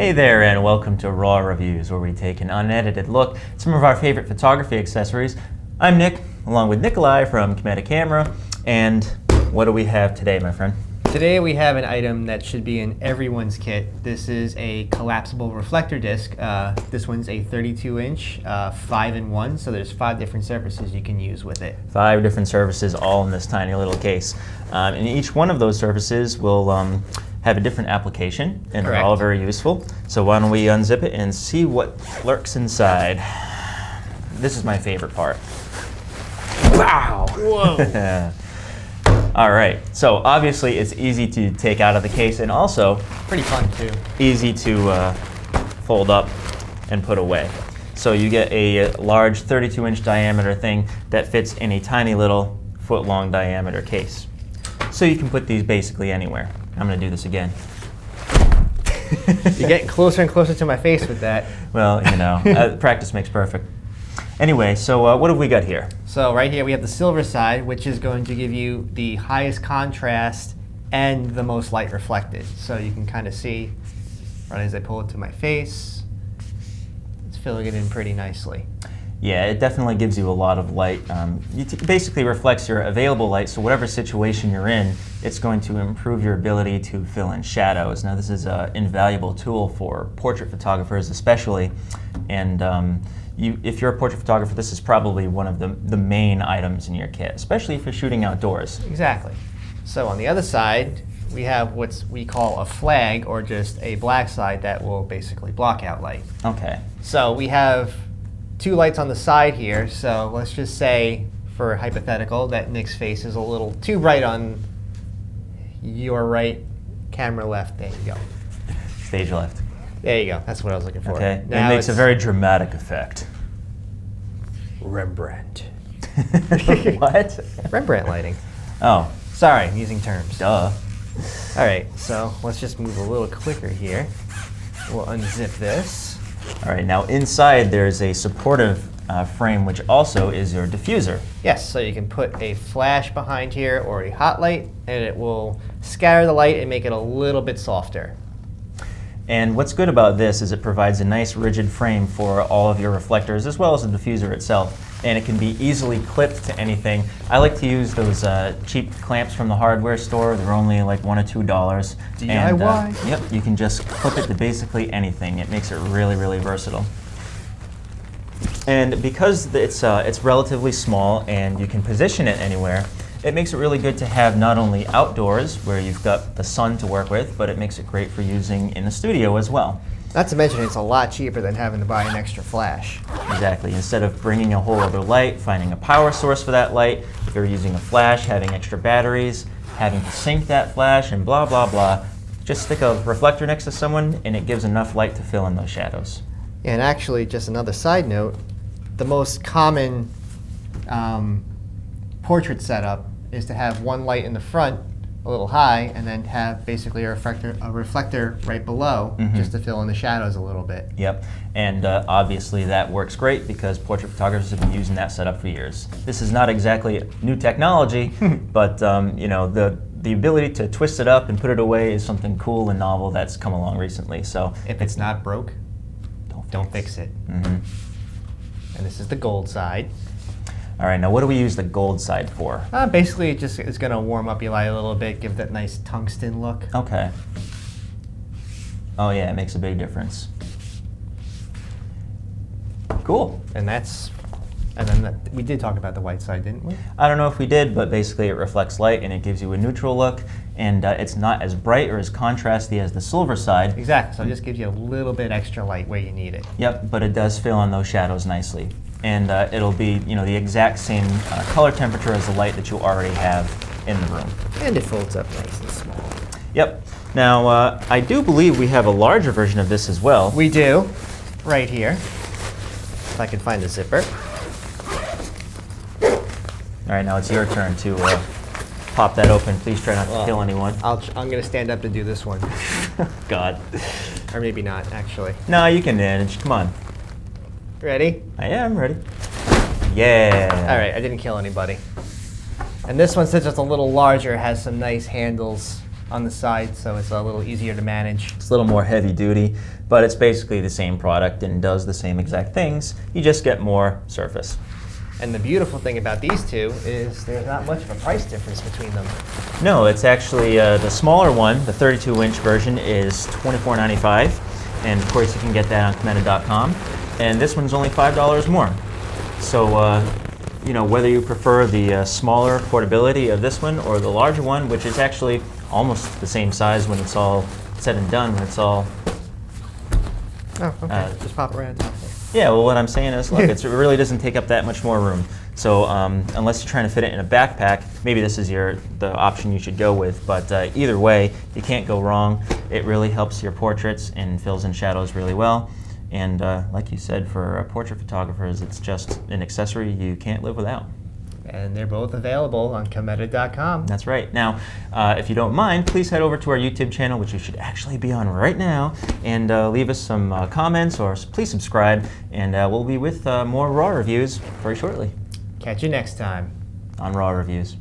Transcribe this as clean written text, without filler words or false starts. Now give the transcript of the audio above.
Hey there, and welcome to Raw Reviews, where we take an unedited look at some of our favorite photography accessories. I'm Nick, along with Nikolai from Cameta Camera, and what do we have today, my friend? Today we have an item that should be in everyone's kit. This is a collapsible reflector disc. This one's a 32-inch, 5-in-1, so there's 5 different surfaces you can use with it. 5 different surfaces, all in this tiny little case. And each one of those surfaces will have a different application, and they're all very useful. So why don't we unzip it and see what lurks inside. This is my favorite part. Wow! Whoa! All right, so obviously it's easy to take out of the case, and also pretty fun too. Easy to fold up and put away. So you get a large 32-inch diameter thing that fits in a tiny little foot-long diameter case. So you can put these basically anywhere. I'm gonna do this again. You're getting closer and closer to my face with that. Well, you know, practice makes perfect. Anyway, so what have we got here? So right here we have the silver side, which is going to give you the highest contrast and the most light reflected. So you can kind of see, right as I pull it to my face, it's filling it in pretty nicely. Yeah, it definitely gives you a lot of light. It basically reflects your available light, so whatever situation you're in, it's going to improve your ability to fill in shadows. Now this is an invaluable tool for portrait photographers especially, and if you're a portrait photographer, this is probably one of the main items in your kit, especially if you're shooting outdoors. Exactly. So on the other side, we have what we call a flag, or just a black side that will basically block out light. Okay. So we have 2 lights on the side here, so let's just say, for hypothetical, that Nick's face is a little too bright on your right, camera left. There you go. Stage left. There you go. That's what I was looking for. Okay. Now it makes a very dramatic effect. Rembrandt. What? Rembrandt lighting. Oh. Sorry, I'm using terms. Duh. All right, so let's just move a little quicker here. We'll unzip this. All right, now inside there's a supportive frame, which also is your diffuser. Yes, so you can put a flash behind here or a hot light, and it will scatter the light and make it a little bit softer. And what's good about this is it provides a nice rigid frame for all of your reflectors, as well as the diffuser itself. And it can be easily clipped to anything. I like to use those cheap clamps from the hardware store. They're only like $1 or $2. DIY. And, yep, you can just clip it to basically anything. It makes it really, really versatile. And because it's relatively small and you can position it anywhere, it makes it really good to have not only outdoors, where you've got the sun to work with, but it makes it great for using in the studio as well. Not to mention it's a lot cheaper than having to buy an extra flash. Exactly. Instead of bringing a whole other light, finding a power source for that light, if you're using a flash, having extra batteries, having to sync that flash, and blah, blah, blah, just stick a reflector next to someone and it gives enough light to fill in those shadows. Yeah, and actually, just another side note, the most common portrait setup is to have one light in the front, a little high, and then have basically a reflector right below, just to fill in the shadows a little bit. Yep, and obviously that works great because portrait photographers have been using that setup for years. This is not exactly new technology, but you know, the ability to twist it up and put it away is something cool and novel that's come along recently. So if it's not broke, don't fix it. And this is the gold side. All right, now what do we use the gold side for? Basically, it just is going to warm up your light a little bit, give that nice tungsten look. Okay. Oh yeah, it makes a big difference. Cool. And then we did talk about the white side, didn't we? I don't know if we did, but basically it reflects light and it gives you a neutral look, and it's not as bright or as contrasty as the silver side. Exactly, so it just gives you a little bit extra light where you need it. Yep, but it does fill in those shadows nicely. And it'll be, you know, the exact same color temperature as the light that you already have in the room. And it folds up nice and small. Yep. Now, I do believe we have a larger version of this as well. We do, right here. If I can find the zipper. All right, now it's your turn to pop that open. Please try not to kill anyone. I'm going to stand up to do this one. God. Or maybe not, actually. No, you can manage. Come on. Ready? I am ready. Yeah. All right, I didn't kill anybody. And this one, since it's a little larger, has some nice handles on the side, so it's a little easier to manage. It's a little more heavy duty, but it's basically the same product and does the same exact things. You just get more surface. And the beautiful thing about these two is there's not much of a price difference between them. No, it's actually the smaller one, the 32-inch version, is $24.95, and of course you can get that on Cameta.com. And this one's only $5 more. So, you know, whether you prefer the smaller portability of this one or the larger one, which is actually almost the same size when it's all said and done, when it's all... Oh, okay. Just pop it right on top. Yeah, well, what I'm saying is, look, it really doesn't take up that much more room. So unless you're trying to fit it in a backpack, maybe this is the option you should go with. But either way, you can't go wrong. It really helps your portraits and fills in shadows really well. And like you said, for portrait photographers, it's just an accessory you can't live without. And they're both available on Cameta.com. That's right. Now, if you don't mind, please head over to our YouTube channel, which you should actually be on right now, and leave us some comments, or please subscribe, and we'll be with more RAW reviews very shortly. Catch you next time On RAW Reviews.